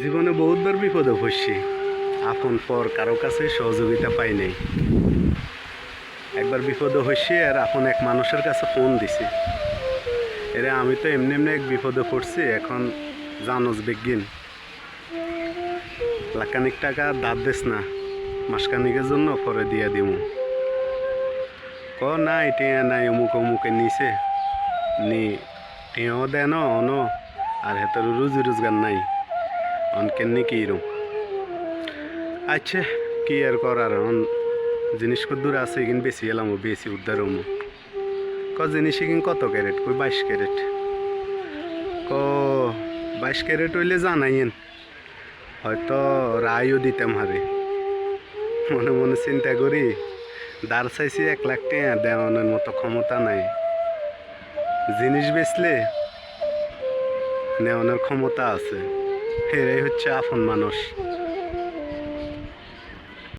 জীবনে বহুতবার বিপদে পড়ছি, আপন পর কারো কাছে সহযোগিতা পাই নাই। একবার বিপদে হইছি আর আপন এক মানুষের কাছে ফোন দিছি, এরে আমি তো এমনি এমনি এক বিপদে পড়ছি, এখন জানোস বিজ্ঞান লাখখানিক টাকা ধার দিস না, মাসখানিকের জন্য পরে দিয়ে দিমু। না টিয়া নাই, অমুক অমুকে নিছে নি, টিয়াও দেন অন, আর হেতার রুজি রোজগার নাই, অনকেন নি কি রুম। আচ্ছা কি আর করার, জিনিস দূর আছে এগিন বেশি এলাম, বেশি উদ্ধার হমু। জিনিস এগিন কত ক্যারেট? কই 22 ক্যারেট। 22 ক্যারেট হইলে জানাইয়েন, হয়তো রায়ও দিতাম হারে। মনে মনে চিন্তা করি, দাঁড় চাইছি 1 লাখ টাকা, দেওয়ানোর মতো ক্ষমতা নাই। জিনিস বেচলে নেওয়ানোর ক্ষমতা আছে, এরাই হচ্ছে আপন মানুষ।